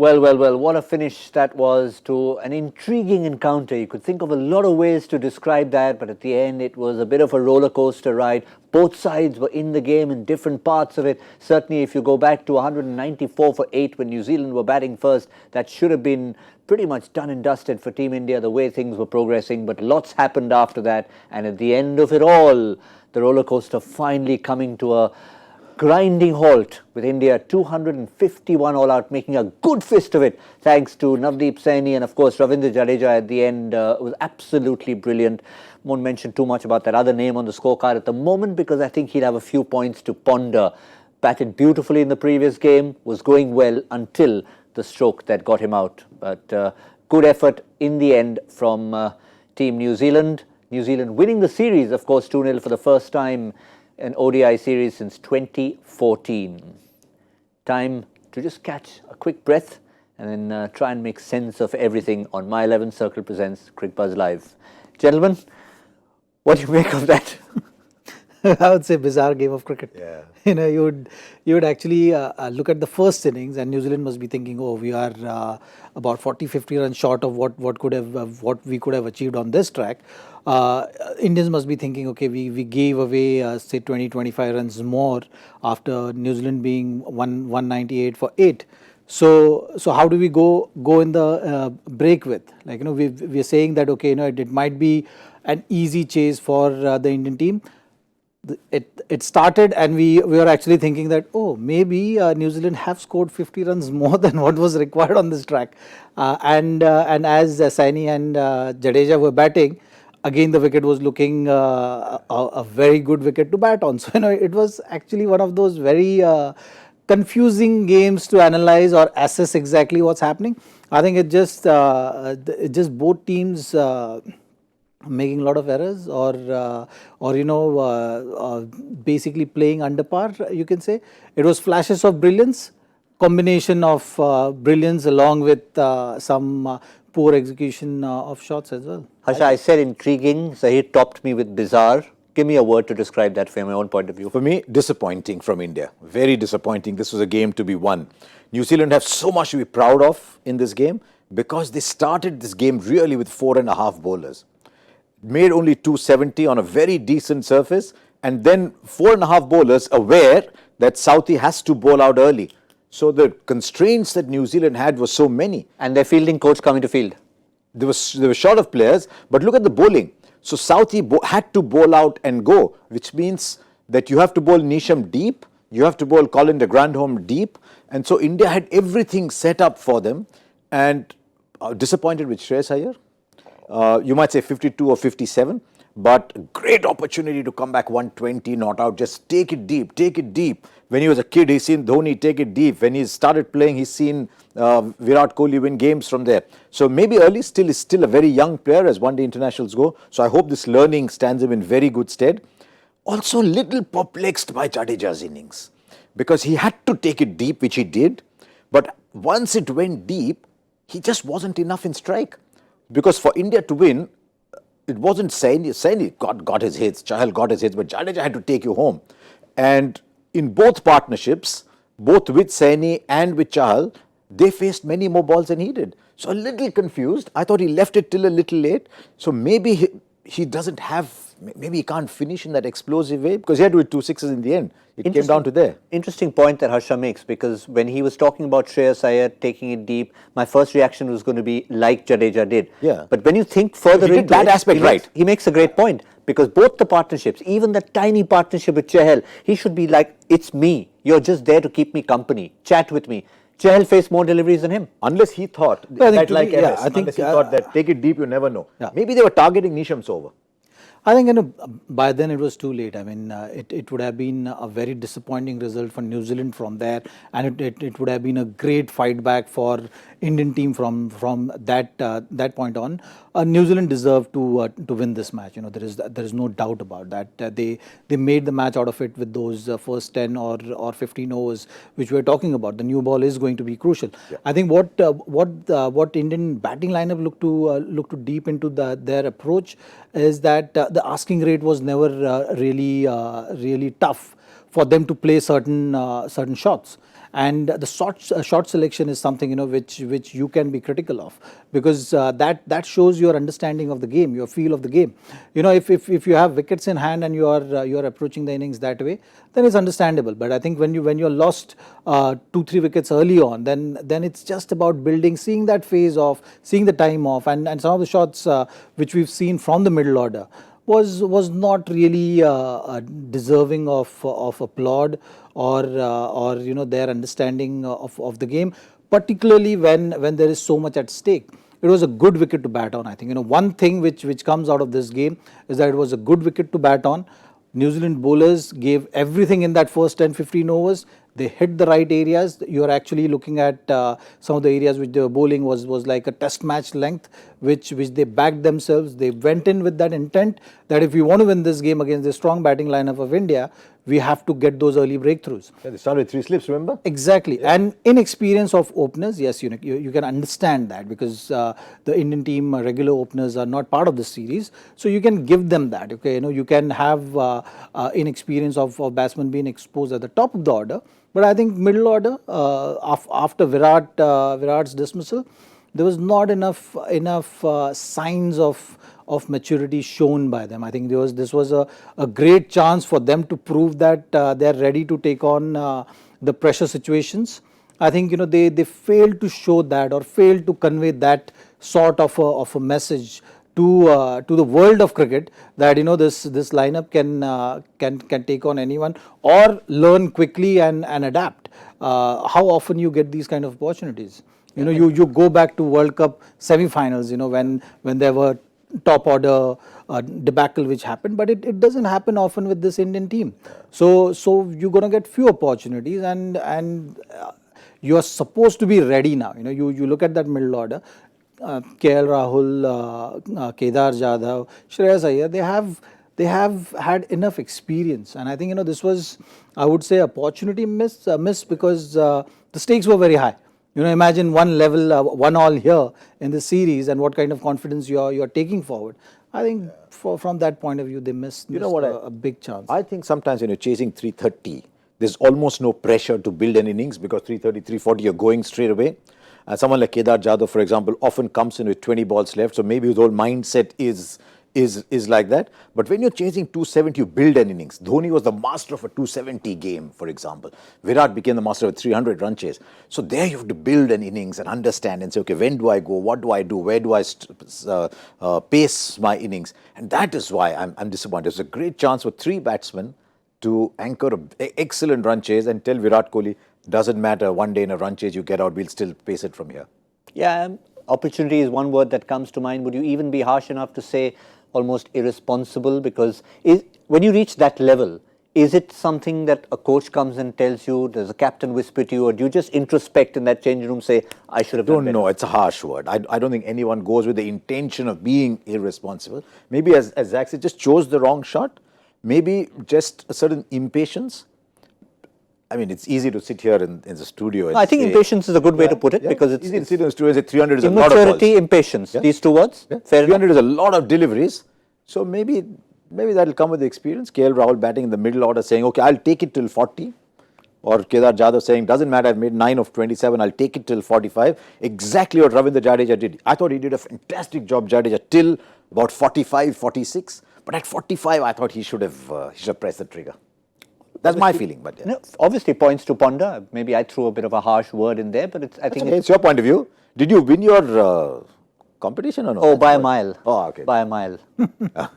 Well, what a finish that was to an intriguing encounter. You could think of a lot of ways to describe that, but at the end it was a bit of a roller coaster ride. Both sides were in the game in different parts of it. Certainly if you go back to 194 for 8 when New Zealand were batting first, that should have been pretty much done and dusted for Team India the way things were progressing, but lots happened after that, and at the end of it all, the roller coaster finally coming to a grinding halt with India 251 all out, making a good fist of it thanks to Navdeep Saini and of course Ravindra Jadeja at the end. Was absolutely brilliant. Won't mention too much about that other name on the scorecard at the moment because I think he'll have a few points to ponder. Batted beautifully in the previous game, was going well until the stroke that got him out. But good effort in the end from Team New Zealand. New Zealand winning the series, of course, 2-0 for the first time an ODI series since 2014. Time to just catch a quick breath and then try and make sense of everything on My 11 Circle presents Cricbuzz Live. Gentlemen, what do you make of that? I would say bizarre game of cricket. Yeah. You would actually look at the first innings, and New Zealand must be thinking, oh, we are about 40-50 runs short of what we could have achieved on this track. Indians must be thinking, okay, we gave away say 20-25 runs more after New Zealand being 198 for 8. So how do we go in the break with? Like, we're saying that, okay, it might be an easy chase for the Indian team. It started and we were actually thinking that, oh, maybe New Zealand have scored 50 runs more than what was required on this track. And as Saini and Jadeja were batting, again the wicket was looking a very good wicket to bat on. So, it was actually one of those very confusing games to analyze or assess exactly what's happening. I think it just both teams making a lot of errors or basically playing under par, you can say. It was flashes of brilliance, combination of brilliance along with some poor execution of shots as well. Harsha, I said intriguing. Zaheer topped me with bizarre. Give me a word to describe that from my own point of view. For me, disappointing from India. Very disappointing. This was a game to be won. New Zealand have so much to be proud of in this game because they started this game really with 4.5 bowlers. Made only 270 on a very decent surface, and then 4.5 bowlers aware that Southee has to bowl out early. So the constraints that New Zealand had were so many. And their fielding coach coming to field. They were short of players, but look at the bowling. So Southee had to bowl out and go, which means that you have to bowl Neesham deep, you have to bowl Colin de Grandhomme deep, and so India had everything set up for them, and disappointed with Shreyas Iyer. You might say 52 or 57, but great opportunity to come back 120, not out, just take it deep, take it deep. When he was a kid, he's seen Dhoni take it deep. When he started playing, he's seen Virat Kohli win games from there. So maybe early still is still a very young player as one-day internationals go. So I hope this learning stands him in very good stead. Also a little perplexed by Jadeja's innings because he had to take it deep, which he did. But once it went deep, he just wasn't enough in strike. Because for India to win, it wasn't Saini got his hits, Chahal got his hits, but Jadeja had to take you home. And in both partnerships, both with Saini and with Chahal, they faced many more balls than he did. So a little confused. I thought he left it till a little late. So maybe he doesn't have, maybe he can't finish in that explosive way because he had to hit 2 sixes in the end. It came down to there. Interesting point that Harsha makes, because when he was talking about Shreyas Iyer taking it deep, my first reaction was going to be like Jadeja did. Yeah. But when you think further into that aspect right, he makes a great point, because both the partnerships, even the tiny partnership with Chahal, he should be like, it's me. You're just there to keep me company. Chat with me. Chahal faced more deliveries than him. Unless he thought, unless he thought that take it deep, you never know. Yeah. Maybe they were targeting Neesham's over. I think by then it was too late. I mean, it would have been a very disappointing result for New Zealand from there, and it would have been a great fight back for Indian team from that point on. New Zealand deserved to win this match. There is no doubt about that. They made the match out of it with those first 10 or 15 overs which we are talking about. The new ball is going to be crucial. Yeah. I think what Indian batting lineup look to deep into their approach is that the asking rate was never really tough for them to play certain shots. And the shot selection is something which you can be critical of, because that shows your understanding of the game, your feel of the game. If you have wickets in hand and you are approaching the innings that way, then it's understandable. But I think when you're lost 2-3 wickets early on, then it's just about building, seeing that phase off, seeing the time off, and some of the shots which we've seen from the middle order was not really deserving of applaud or their understanding of the game, particularly when there is so much at stake. It was a good wicket to bat on. I think one thing which comes out of this game is that it was a good wicket to bat on. New Zealand bowlers gave everything in that first 10-15 overs. They hit the right areas. You are actually looking at some of the areas which they were bowling was like a test match length, which they backed themselves. They went in with that intent that if we want to win this game against the strong batting lineup of India, we have to get those early breakthroughs. Yeah, they started with 3 slips, remember? Exactly. Yeah. And inexperience of openers, yes, you can understand that, because the Indian team regular openers are not part of the series. So you can give them that. Okay, you can have inexperience of batsmen being exposed at the top of the order. But I think middle order, after Virat's dismissal, there was not enough signs of maturity shown by them. I think this was a great chance for them to prove that they are ready to take on the pressure situations. I think they failed to show that, or failed to convey that sort of a message to the world of cricket, that this lineup can take on anyone or learn quickly and adapt. How often you get these kind of opportunities? You go back to World Cup semi-finals, when there were top order debacle which happened, but it doesn't happen often with this Indian team. So you're going to get few opportunities, and you are supposed to be ready now. You look at that middle order. KL Rahul, Kedar Jadhav, Shreyas Iyer, they have had enough experience, and I think this was, I would say, opportunity miss because the stakes were very high. Imagine 1-all here in the series, and what kind of confidence you're taking forward. I think from that point of view, they missed a big chance. I think sometimes when you're chasing 330, there's almost no pressure to build an innings, because 330, 340, you're going straight away. And someone like Kedar Jadhav, for example, often comes in with 20 balls left, so maybe his whole mindset is like that. But when you're chasing 270, you build an innings. Dhoni was the master of a 270 game, for example. Virat became the master of a 300 run chase. So there you have to build an innings and understand and say, okay, when do I go? What do I do? Where do I pace my innings? And that is why I'm disappointed. It's a great chance for 3 batsmen to anchor an excellent run chase and tell Virat Kohli, doesn't matter, one day in a run chase you get out, we'll still pace it from here. Yeah, opportunity is one word that comes to mind. Would you even be harsh enough to say almost irresponsible? Because when you reach that level, is it something that a coach comes and tells you, does a captain whisper to you, or do you just introspect in that changing room, say, I should have done better? Don't know, it's a harsh word. I don't think anyone goes with the intention of being irresponsible. Maybe as Zach said, just chose the wrong shot. Maybe just a certain impatience. I mean, it's easy to sit here in the studio and I think impatience is a good way to put it, because it's easy to sit in the studio and say 300 is a lot of balls. Immaturity, impatience, these two words. Yeah. Fair 300 is a lot of deliveries. So maybe that'll come with the experience. KL Rahul batting in the middle order saying, okay, I'll take it till 40. Or Kedar Jadhav saying, doesn't matter, I've made 9 of 27, I'll take it till 45. Exactly what Ravindra Jadeja did. I thought he did a fantastic job, Jadeja, till about 45, 46. But at 45, I thought he should have pressed the trigger. That's my feeling. But obviously points to ponder. Maybe I threw a bit of a harsh word in there, but I think it's your point of view. Did you win your competition or no? Oh, by a mile. Oh, okay. By a mile.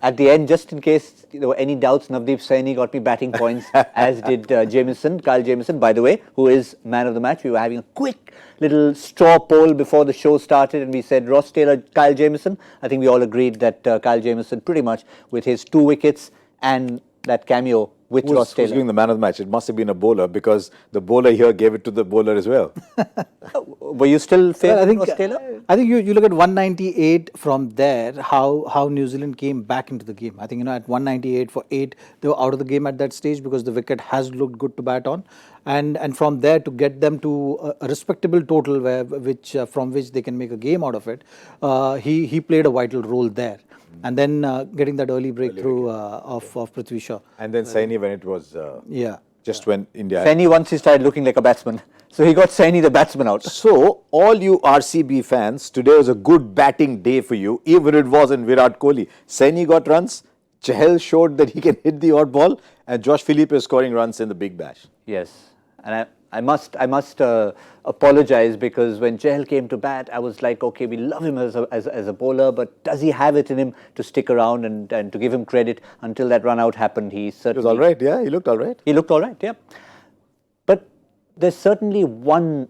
At the end, just in case there were any doubts, Navdeep Saini got me batting points, as did Kyle Jamieson, by the way, who is man of the match. We were having a quick little straw poll before the show started, and we said Ross Taylor, Kyle Jamieson. I think we all agreed that Kyle Jamieson, pretty much with his 2 wickets and that cameo with Ross Taylor. Who's giving the man of the match? It must have been a bowler, because the bowler here gave it to the bowler as well. Were you still favouring Ross Taylor? I think you look at 198 from there, how New Zealand came back into the game. I think, at 198 for 8, they were out of the game at that stage because the wicket has looked good to bat on. And from there to get them to a respectable total from which they can make a game out of it, he played a vital role there. And then getting that early breakthrough of Prithvi Shaw. And then Saini when it was yeah. Just when India... Saini, once he started looking like a batsman. So he got Saini, the batsman, out. So, all you RCB fans, today was a good batting day for you, even if it wasn't Virat Kohli. Saini got runs, Chahal showed that he can hit the odd ball, and Josh Philippe is scoring runs in the big bash. Yes, and I must apologize, because when Chahal came to bat, I was like, okay, we love him as a bowler, but does he have it in him to stick around? And to give him credit, until that run out happened, he certainly... He was all right, yeah, he looked all right. He looked all right, yeah. But there's certainly one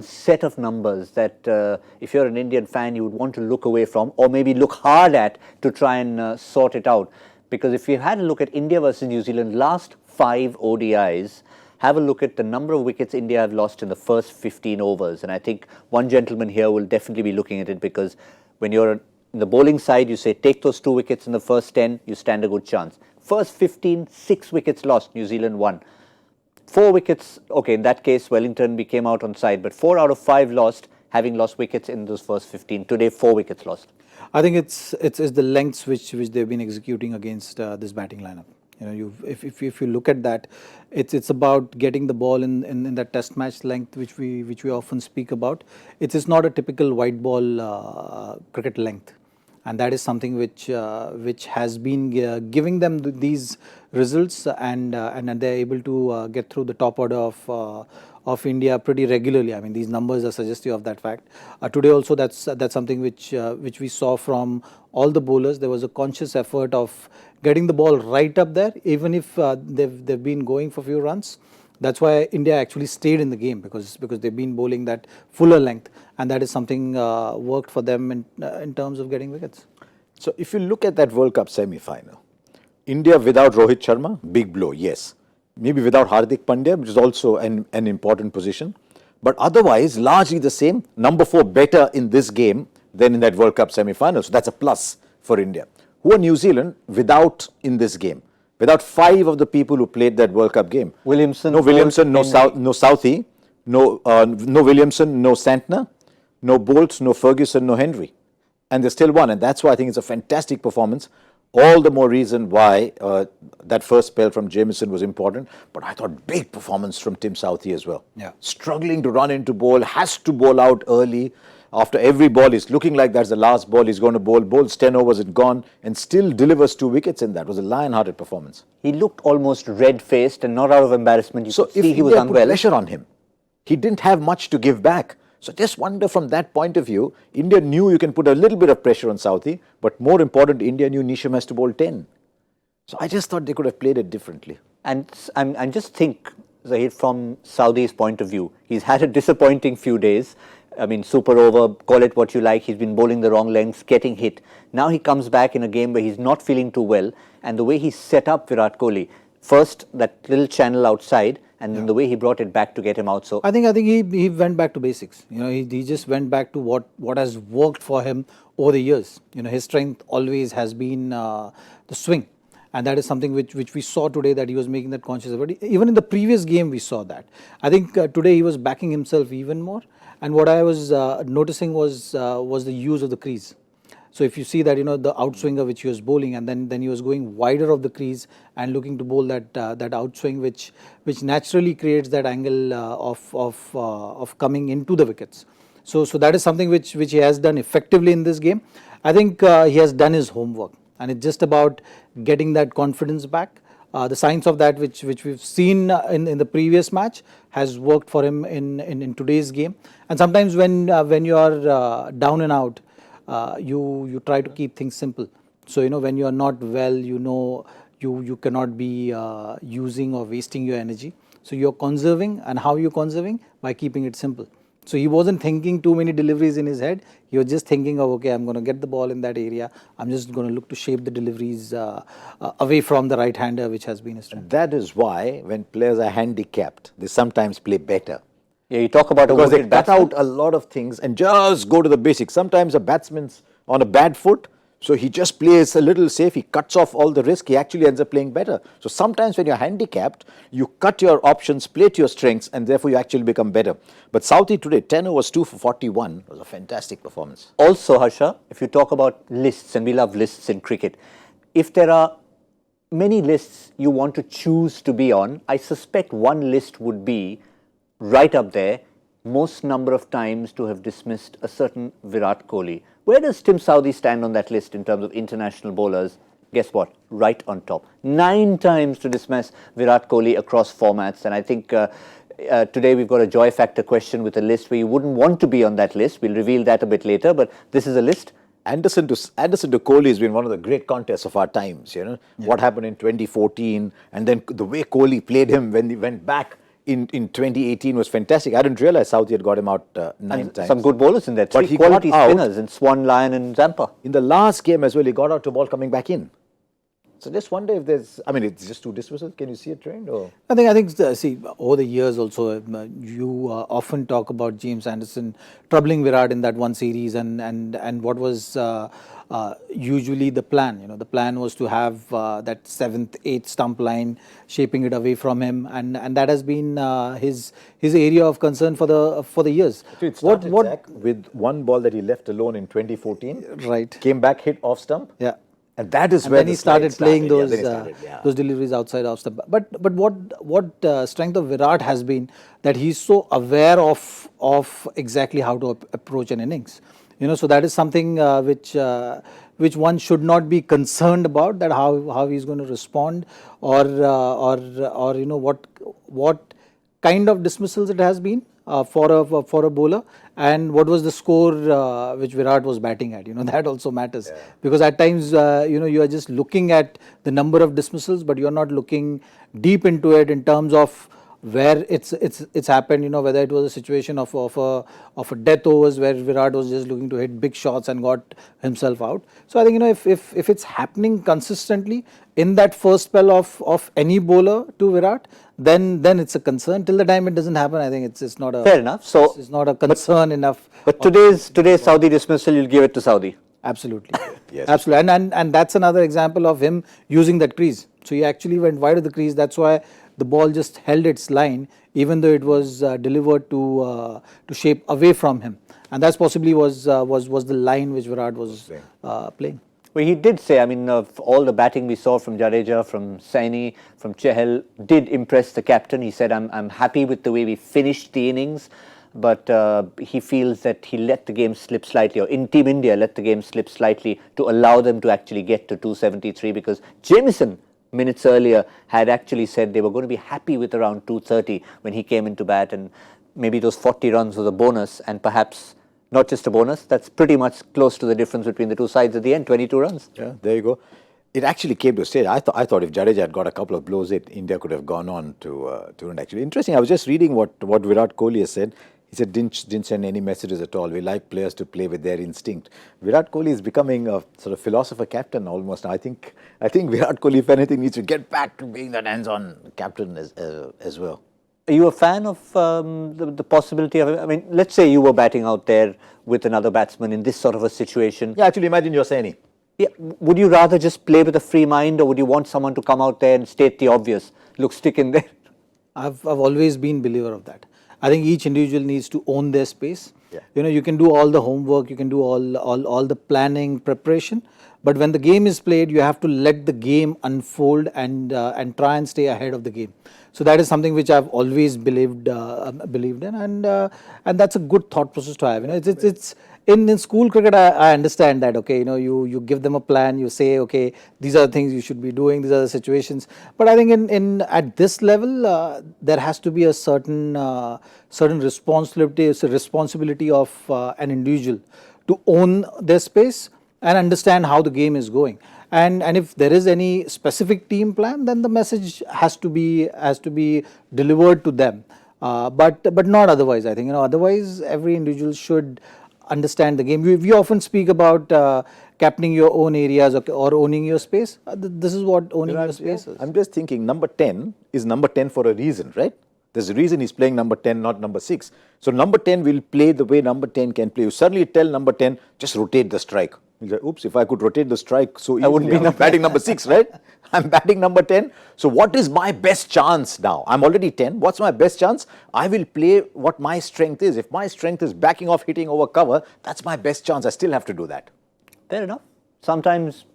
set of numbers that if you're an Indian fan, you would want to look away from, or maybe look hard at to try and sort it out. Because if you had a look at India versus New Zealand, last 5 ODIs, have a look at the number of wickets India have lost in the first 15 overs. And I think one gentleman here will definitely be looking at it, because when you're in the bowling side, you say take those 2 wickets in the first 10, you stand a good chance. First 15, 6 wickets lost, New Zealand won. 4 wickets, okay, in that case, Wellington came out on side, but 4 out of 5 lost, having lost wickets in those first 15. Today, 4 wickets lost. I think it's the lengths which they've been executing against this batting lineup. You know, if you look at that, it's about getting the ball in that test match length which we often speak about. It's not a typical white ball cricket length, and that is something which has been giving them these results, and they're able to get through the top order of India pretty regularly. I mean, these numbers are suggestive of that fact. Today also, that's something which we saw from all the bowlers. There was a conscious effort of getting the ball right up there, even if they've been going for few runs. That's why India actually stayed in the game, because they've been bowling that fuller length, and that is something worked for them in terms of getting wickets. So, if you look at that World Cup semi-final, India without Rohit Sharma, big blow, yes. Maybe without Hardik Pandya, which is also an important position. But otherwise, largely the same. Number 4 better in this game than in that World Cup semi-final. So that's a plus for India. Who are New Zealand without in this game? Without 5 of the people who played that World Cup game. Williamson, no Southee, no Williamson, no Santner, no Bolt, no Ferguson, no Henry. And they still won. And that's why I think it's a fantastic performance. All the more reason why that first spell from Jamieson was important. But I thought big performance from Tim Southee as well. Yeah. Struggling to run into bowl, has to bowl out early. After every ball, he's looking like that's the last ball he's going to bowl. Bowls 10 overs and gone, and still delivers 2 wickets in that. It was a lion-hearted performance. He looked almost red-faced and not out of embarrassment. You could see he was unwell. Put pressure on him, he didn't have much to give back. So just wonder from that point of view, India knew you can put a little bit of pressure on Southee, but more important, India knew Nisham has to bowl 10. So I just thought they could have played it differently. And just think, Zaheer, from Southee's point of view, he's had a disappointing few days. I mean, super over, call it what you like. He's been bowling the wrong lengths, getting hit. Now he comes back in a game where he's not feeling too well. And the way he set up Virat Kohli, first that little channel outside, and then the way he brought it back to get him out. So I think he went back to basics. You know, he just went back to what has worked for him over the years. You know, his strength always has been the swing. And that is something which we saw today, that he was making that conscious effort. Even in the previous game, we saw that. I think today he was backing himself even more. And what I was noticing was the use of the crease. So if you see that, you know, the outswinger which he was bowling, and then he was going wider of the crease and looking to bowl that outswing, which naturally creates that angle of coming into the wickets. So that is something which he has done effectively in this game. I think he has done his homework, and it's just about getting that confidence back. The signs of that which we've seen in the previous match has worked for him in today's game. And sometimes when you are down and out, you try to keep things simple. So, you know, when you are not well, you know, you cannot be using or wasting your energy. So you're conserving, and how you're conserving? By keeping it simple. So he wasn't thinking too many deliveries in his head. He was just thinking of, okay, I'm going to get the ball in that area. I'm just going to look to shape the deliveries away from the right-hander, which has been his strength. That is why when players are handicapped, they sometimes play better. yeah, you talk about Because a they cut out a lot of things and just go to the basics. Sometimes a batsman's on a bad foot, so he just plays a little safe, he cuts off all the risk, he actually ends up playing better. So sometimes when you're handicapped, you cut your options, play to your strengths, and therefore you actually become better. But Southee today, 10 overs, 2 for 41, was a fantastic performance. Also, Harsha, if you talk about lists, and we love lists in cricket, if there are many lists you want to choose to be on, I suspect one list would be right up there, most number of times to have dismissed a certain Virat Kohli. Where does Tim Southee stand on that list in terms of international bowlers? Guess what? Right on top. 9 times to dismiss Virat Kohli across formats. And I think today we've got a joy factor question with a list where you wouldn't want to be on that list. We'll reveal that a bit later, but this is a list. Anderson to Kohli has been one of the great contests of our times. What happened in 2014, and then the way Kohli played him when he went back in 2018 was fantastic. I didn't realize Southee had got him out 9 times. Some good bowlers in there. But 3 he quality got out spinners in Swan, Lion and Zampa. in the last game as well. He got out to ball coming back in. So just wonder if there's, I mean, it's just 2 dismissals. Can you see a trend? Or? I think see, over the years also, you often talk about James Anderson troubling Virat in that one series, and what was usually the plan. The plan was to have that 7th, 8th stump line, shaping it away from him, and that has been his area of concern for the years. It started, Zach, with one ball that he left alone in 2014. Right. Came back, hit off stump. Yeah. And that is and where then he started playing those those deliveries outside off stump. But what strength of Virat has been that he's so aware of exactly how to approach an innings. So that is something which one should not be concerned about, that how he's going to respond, or what kind of dismissals it has been for a bowler, and what was the score which Virat was batting at. That also matters, because at times you are just looking at the number of dismissals, but you're not looking deep into it in terms of where it's happened. Whether it was a situation of a death overs where Virat was just looking to hit big shots and got himself out. So I think if it's happening consistently in that first spell of any bowler to Virat, then it's a concern. Till the time it doesn't happen, I think it's not a fair enough. So it's not a concern enough. But today's Southee dismissal, you'll give it to Southee. Absolutely. Yes. Absolutely. And that's another example of him using that crease. So he actually went wide of the crease. That's why the ball just held its line, even though it was delivered to shape away from him. And that's possibly was the line which Virat was playing. Well, he did say, of all the batting we saw from Jadeja, from Saini, from Chahal, did impress the captain. He said, I'm happy with the way we finished the innings, but he feels that he let the game slip slightly, or in Team India let the game slip slightly to allow them to actually get to 273, because Jamieson, minutes earlier, had actually said they were going to be happy with around 230 when he came into bat, and maybe those 40 runs was a bonus, and perhaps not just a bonus, that's pretty much close to the difference between the two sides at the end, 22 runs. Yeah, there you go. It actually came to a stage. I thought if Jadeja had got a couple of blows, India could have gone on to win. Actually, interesting. I was just reading what Virat Kohli has said. He said didn't send any messages at all. We like players to play with their instinct. Virat Kohli is becoming a sort of philosopher captain almost. I think Virat Kohli, if anything, needs to get back to being that hands-on captain as well. Are you a fan of the possibility of, let's say you were batting out there with another batsman in this sort of a situation. Yeah, actually imagine you're Saini. Yeah, would you rather just play with a free mind, or would you want someone to come out there and state the obvious? Look, stick in there. I've always been a believer of that. I think each individual needs to own their space. Yeah. You can do all the homework, you can do all the planning, preparation, but when the game is played, you have to let the game unfold and try and stay ahead of the game. So that is something which I've always believed in, and that's a good thought process to have. It's in school cricket, I understand that. Okay, you give them a plan, you say, okay, these are the things you should be doing, these are the situations. But I think at this level, there has to be a certain responsibility of an individual to own their space and understand how the game is going. And if there is any specific team plan, then the message has to be delivered to them, but not otherwise. I think otherwise every individual should understand the game. We often speak about captaining your own areas or owning your space. This is what owning your space is. I'm just thinking number 10 is number 10 for a reason, right? There's a reason he's playing number 10, not number 6. So number 10 will play the way number 10 can play. You suddenly tell number 10, just rotate the strike. He's like, oops, if I could rotate the strike so easily, I wouldn't be batting number 6, right? I'm batting number 10. So what is my best chance now? I'm already 10. What's my best chance? I will play what my strength is. If my strength is backing off, hitting over cover, that's my best chance. I still have to do that. Fair enough. Sometimes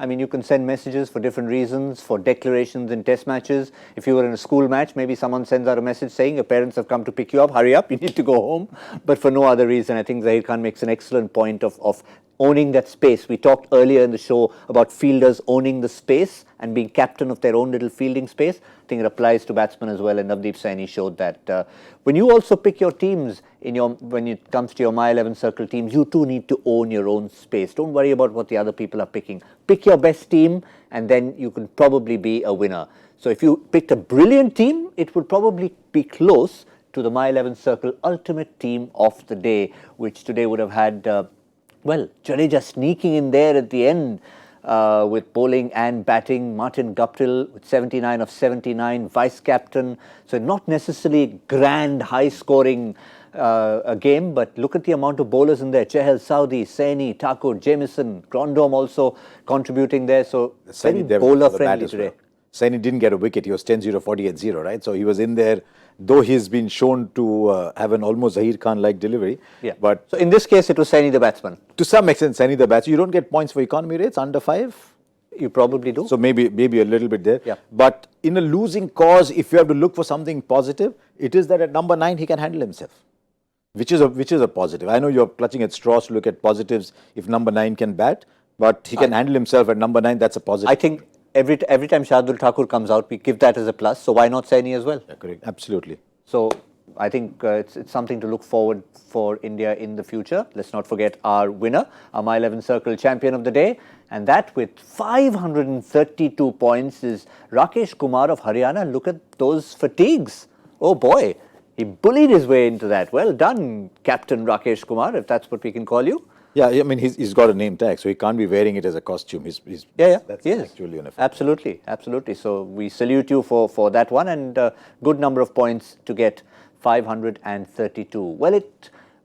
I mean, you can send messages for different reasons, for declarations in test matches. If you were in a school match, maybe someone sends out a message saying your parents have come to pick you up, hurry up, you need to go home. But for no other reason, I think Zaheer Khan makes an excellent point of owning that space. We talked earlier in the show about fielders owning the space and being captain of their own little fielding space. I think it applies to batsmen as well, and Navdeep Saini showed that. When you also pick your teams, when it comes to your My 11 Circle teams, you too need to own your own space. Don't worry about what the other people are picking. Pick your best team, and then you can probably be a winner. So if you picked a brilliant team, it would probably be close to the My 11 Circle ultimate team of the day, which today would have had Jadeja sneaking in there at the end with bowling and batting. Martin Guptill with 79 of 79, vice captain. So not necessarily grand, high-scoring a game, but look at the amount of bowlers in there. Chahal, Southee, Saini, Thakur, Jamieson, Grondome also contributing there. So very bowler-friendly today. Well. Saini didn't get a wicket. He was 10-0, 48-0, right? So he was in there, though he's been shown to have an almost Zaheer Khan-like delivery. Yeah. But so in this case, it was Saini the batsman. To some extent, Saini the batsman. You don't get points for economy rates under 5. You probably do. So maybe a little bit there. Yeah. But in a losing cause, if you have to look for something positive, it is that at number 9 he can handle himself, which is a positive. I know you're clutching at straws to look at positives if number 9 can bat, but he can handle himself at number 9. That's a positive. I think every time Shardul Thakur comes out, we give that as a plus. So why not Saini as well? Yeah, correct. Absolutely. So I think it's something to look forward for India in the future. Let's not forget our winner, our My 11 Circle champion of the day. And that with 532 points is Rakesh Kumar of Haryana. Look at those fatigues. Oh boy, he bullied his way into that. Well done, Captain Rakesh Kumar, if that's what we can call you. Yeah, I mean, he's got a name tag, so he can't be wearing it as a costume. That's he is. actual uniform. Absolutely. So we salute you for that one, and good number of points to get 532. Well,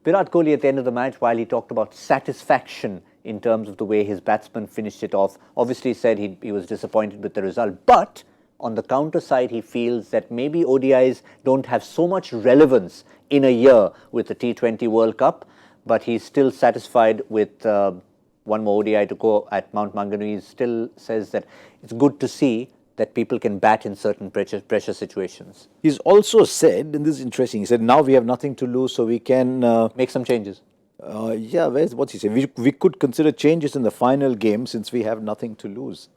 Virat Kohli at the end of the match, while he talked about satisfaction in terms of the way his batsmen finished it off, obviously said he was disappointed with the result. But on the counter side, he feels that maybe ODIs don't have so much relevance in a year with the T20 World Cup, but he's still satisfied with one more ODI to go at Mount Maunganui. He still says that it's good to see that people can bat in certain pressure situations. He's also said, and this is interesting, he said, now we have nothing to lose, so we can... make some changes. What's he saying? We could consider changes in the final game since we have nothing to lose.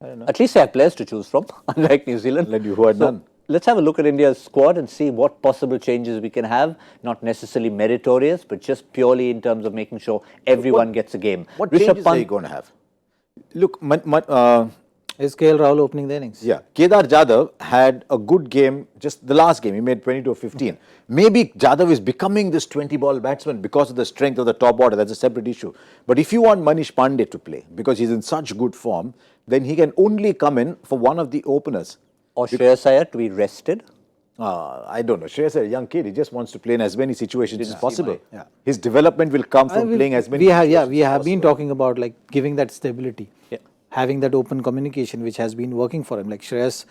I don't know. At least they have players to choose from, unlike New Zealand. Who had none. Let's have a look at India's squad and see what possible changes we can have, not necessarily meritorious, but just purely in terms of making sure everyone gets a game. What changes are you going to have? Look, Is KL Rahul opening the innings? Yeah, Kedar Jadhav had a good game, just the last game, he made 22 of 15. Okay. Maybe Jadhav is becoming this 20-ball batsman because of the strength of the top order, that's a separate issue. But if you want Manish Pandey to play, because he's in such good form, then he can only come in for one of the openers. Or Shreyas Iyer to be rested? I don't know. Shreyas is a young kid. He just wants to play in as many situations as possible. Yeah. His development will come from playing as many situations we have been talking about like giving that stability. Yeah. Having that open communication which has been working for him. Like Shreyas,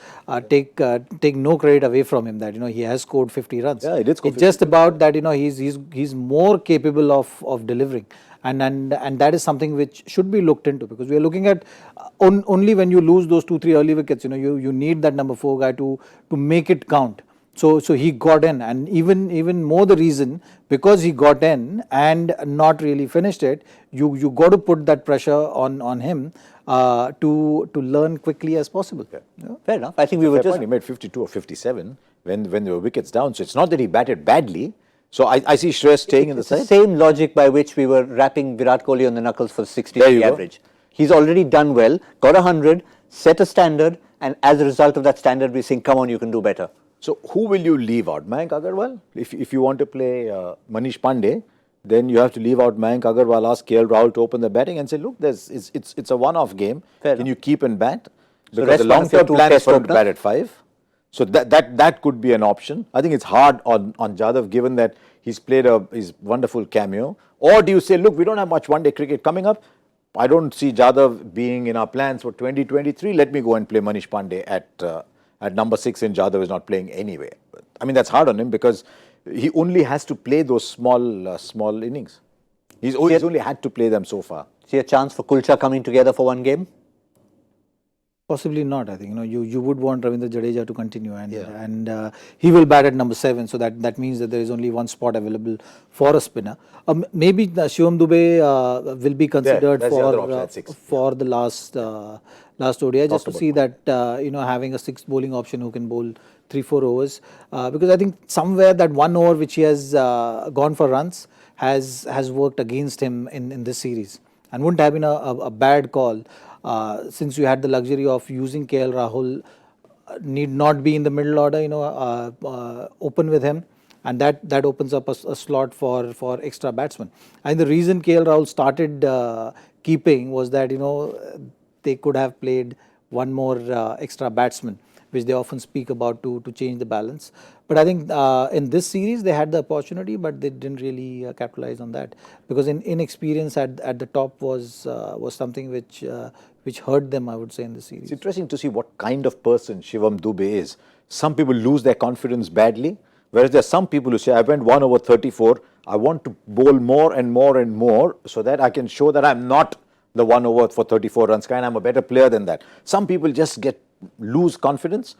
take no credit away from him that he has scored 50 runs. Yeah, he did score 50. It's just about that he's more capable of delivering. And that is something which should be looked into, because we are looking at only when you lose those 2-3 early wickets, you need that number 4 guy to make it count. So he got in, and even more the reason, because he got in and not really finished it, you got to put that pressure on him to learn quickly as possible. Okay. Yeah. Fair enough. I think we were just... He made 52 or 57 when there were wickets down. So it's not that he batted badly. So I see Shreyas staying in the side. It's the same logic by which we were rapping Virat Kohli on the knuckles for 60 average. He's already done well, got 100, set a standard, and as a result of that standard, we're saying, come on, you can do better. So who will you leave out? Mayank Agarwal? If you want to play Manish Pandey, then you have to leave out Mayank Agarwal, ask KL Rahul to open the batting and say, look, it's a one-off game. Fair Can you keep and bat? Because so the long-term plan is for him to bat at 5. So that could be an option. I think it's hard on Jadhav, given that he's played his wonderful cameo. Or do you say, look, we don't have much one-day cricket coming up. I don't see Jadhav being in our plans for 2023. Let me go and play Manish Pandey at number 6, and Jadhav is not playing anyway. I mean, that's hard on him because he only has to play those small innings. He's only had to play them so far. See a chance for Kulcha coming together for one game? Possibly not. I think you would want Ravindra Jadeja to continue, and he will bat at number 7. So that means that there is only one spot available for a spinner. Maybe Shivam Dube will be considered that's the other option at 6. for the last ODI, just to see that having a 6th bowling option who can bowl 3-4 overs, because I think somewhere that 1 over which he has gone for runs has worked against him in this series, and wouldn't have been a bad call. Since you had the luxury of using KL Rahul, need not be in the middle order, open with him, and that opens up a slot for extra batsmen. And the reason KL Rahul started keeping was that they could have played one more extra batsman, which they often speak about to change the balance. But I think in this series they had the opportunity, but they didn't really capitalize on that, because inexperience at the top was something which hurt them, I would say, in the series. It's interesting to see what kind of person Shivam Dube is. Some people lose their confidence badly, whereas there are some people who say, I went 1 over 34, I want to bowl more and more and more so that I can show that I'm not the 1 over for 34 runs kind, I'm a better player than that. Some people just lose confidence.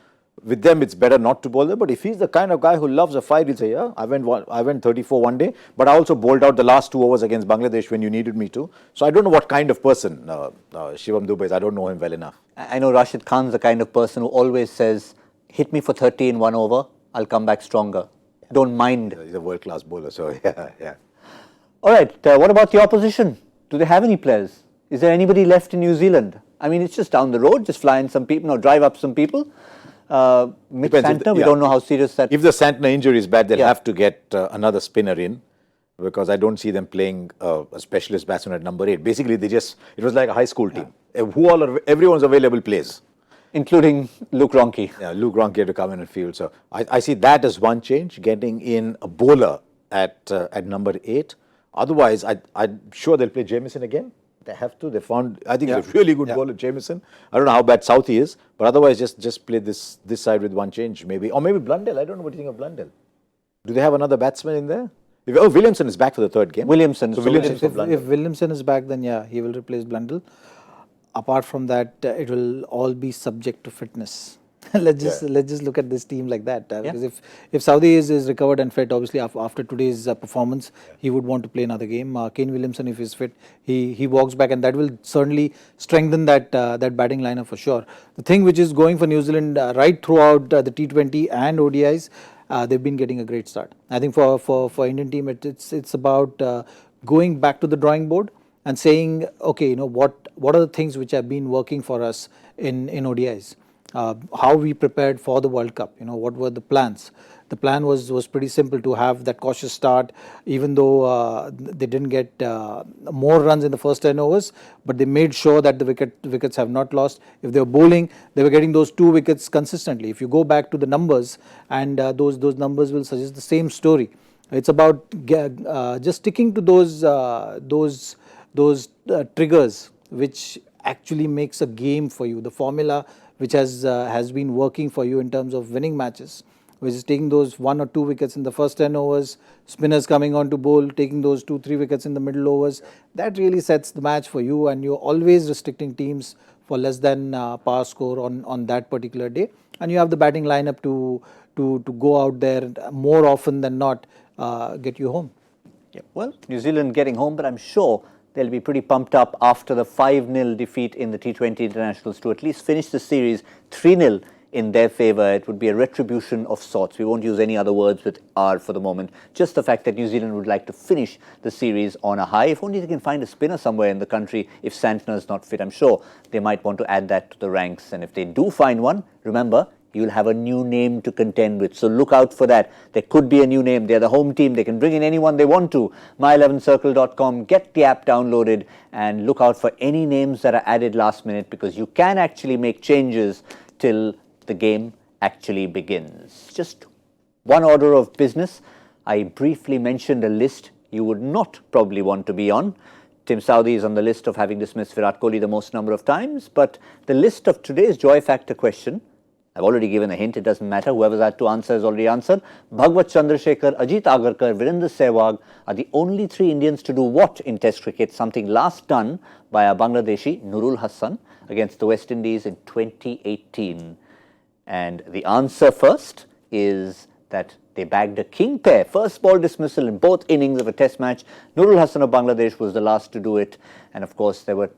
With them, it's better not to bowl there. But if he's the kind of guy who loves a fight, he'll say, yeah, I went 34 one day, but I also bowled out the last 2 overs against Bangladesh when you needed me to. So I don't know what kind of person Shivam Dube is. I don't know him well enough. I know Rashid Khan's the kind of person who always says, hit me for 30 in 1 over, I'll come back stronger. Don't mind. He's a world-class bowler, so yeah. All right, what about the opposition? Do they have any players? Is there anybody left in New Zealand? I mean, it's just down the road, just fly in some people, drive up some people. Mitch Santner, we don't know how serious that. If the Santner injury is bad, they'll have to get another spinner in, because I don't see them playing a specialist batsman at number 8. Basically, it was like a high school team. Everyone's available plays. Including Luke Ronchi. Yeah, Luke Ronchi had to come in and field. So I see that as one change, getting in a bowler at number 8. Otherwise, I'm sure they'll play Jamieson again. They have to. I think he's a really good bowler, Jamieson. I don't know how bad Southee is, but otherwise just play this side with one change, maybe. Or maybe Blundell. I don't know what you think of Blundell. Do they have another batsman in there? Williamson is back for the 3rd game. Williamson. So if Williamson is back, then he will replace Blundell. Apart from that, it will all be subject to fitness. let's just look at this team like that. Because if Southee is recovered and fit, obviously after today's performance, he would want to play another game. Kane Williamson, if he's fit, he walks back, and that will certainly strengthen that batting lineup for sure. The thing which is going for New Zealand right throughout the T20 and ODIs, they've been getting a great start. I think for Indian team, it's about going back to the drawing board and saying, okay, what are the things which have been working for us in ODIs? How we prepared for the World Cup, what were the plans? The plan was pretty simple, to have that cautious start, even though they didn't get more runs in the first 10 overs, but they made sure that the wickets have not lost. If they were bowling, they were getting those 2 wickets consistently. If you go back to the numbers, and those numbers will suggest the same story. It's about just sticking to those triggers which actually makes a game for you. The formula which has been working for you in terms of winning matches, which is taking those 1 or 2 wickets in the first 10 overs, spinners coming on to bowl, taking those 2-3 wickets in the middle overs. That really sets the match for you, and you're always restricting teams for less than par score on that particular day. And you have the batting lineup to go out there more often than not, get you home. Yeah, well, New Zealand getting home, but I'm sure they'll be pretty pumped up after the 5-0 defeat in the T20 internationals to at least finish the series 3-0 in their favour. It would be a retribution of sorts. We won't use any other words with R for the moment. Just the fact that New Zealand would like to finish the series on a high. If only they can find a spinner somewhere in the country. If Santner is not fit, I'm sure they might want to add that to the ranks. And if they do find one, remember, you'll have a new name to contend with. So look out for that. There could be a new name. They're the home team. They can bring in anyone they want to. My11circle.com. Get the app downloaded and look out for any names that are added last minute, because you can actually make changes till the game actually begins. Just one order of business. I briefly mentioned a list you would not probably want to be on. Tim Southee is on the list of having dismissed Virat Kohli the most number of times, but the list of today's Joy Factor question, I've already given a hint, it doesn't matter. Whoever's had to answer has already answered. Bhagwat Chandrasekhar, Ajit Agarkar, Virendra Sehwag are the only 3 Indians to do what in Test cricket? Something last done by a Bangladeshi, Nurul Hassan. against the West Indies in 2018? And the answer first is that they bagged a king pair, first ball dismissal in both innings of a test match. Nurul Hasan of Bangladesh was the last to do it. And of course, there were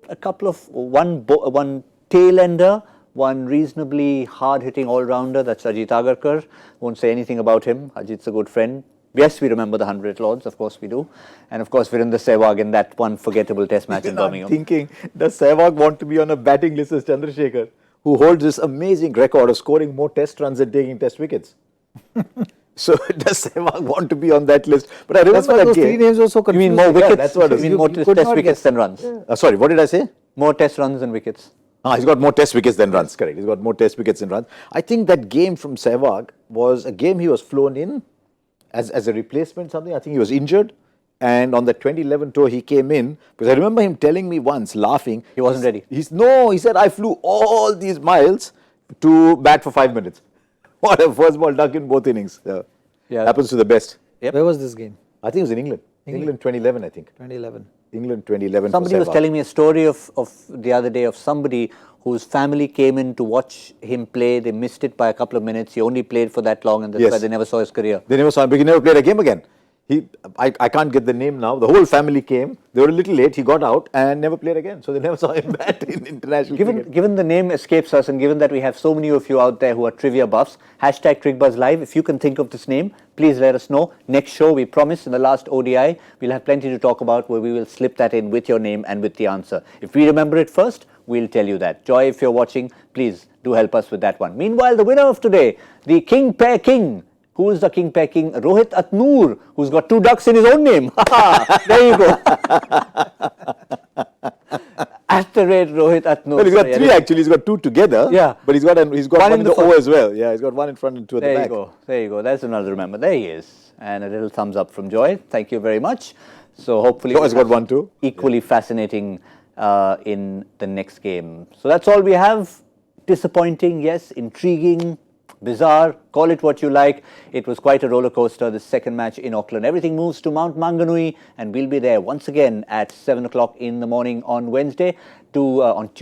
a couple of, one tail-ender, one reasonably hard-hitting all-rounder, that's Ajit Agarkar. Won't say anything about him. Ajit's a good friend. Yes, we remember the 100 Lords, of course we do. And of course, Virendra Sehwag in that one forgettable test match in Birmingham. I'm thinking, does Sehwag want to be on a batting list as Chandrasekhar, who holds this amazing record of scoring more test runs than taking test wickets? So does Sehwag want to be on that list? But I remember that those game. 3 names were so confusing. You mean more wickets? Yeah, that's what it is. You mean more test wickets than runs? Sorry, what did I say? More test runs than wickets. He's got more test wickets than runs, correct. He's got more test wickets than runs. I think that game from Sehwag was a game he was flown in as a replacement something. I think he was injured. And on the 2011 tour, he came in. Because I remember him telling me once, laughing. He wasn't ready. He said, I flew all these miles to bat for 5 minutes. What a first ball duck in both innings. Yeah. Happens to the best. Yep. Where was this game? I think it was in England. England 2011, I think. 2011. England 2011. Somebody was telling me a story of the other day of somebody whose family came in to watch him play. They missed it by a couple of minutes. He only played for that long, and that's why they never saw his career. They never saw him, but he never played a game again. I can't get the name now. The whole family came. They were a little late. He got out and never played again. So they never saw him bat in international cricket. Given the name escapes us, and given that we have so many of you out there who are trivia buffs, hashtag Cricbuzz Live. If you can think of this name, please let us know. Next show, we promise, in the last ODI, we'll have plenty to talk about where we will slip that in with your name and with the answer. If we remember it first, we'll tell you that. Joy, if you're watching, please do help us with that one. Meanwhile, the winner of today, the King Pair King. Who is the King Pair King? Rohit Atnoor, who's got 2 ducks in his own name. There you go. At the rate Rohit Atnoor. Well, he's got 3 actually. He's got 2 together. Yeah. But he's got one in the O as well. Yeah, he's got 1 in front and 2 at the back. There you go. There you go. That's another remember. There he is. And a little thumbs up from Joy. Thank you very much. So hopefully Joy's got 1 too. Equally fascinating in the next game. So that's all we have. Disappointing, yes. Intriguing. Bizarre, call it what you like. It was quite a roller coaster, the second match in Auckland. Everything moves to Mount Maunganui, and we'll be there once again at 7 o'clock in the morning on Tuesday. Can't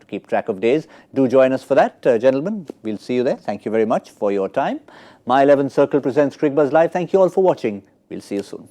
keep track of days. Do join us for that, gentlemen. We'll see you there. Thank you very much for your time. My 11 Circle presents Cricbuzz Live. Thank you all for watching. We'll see you soon.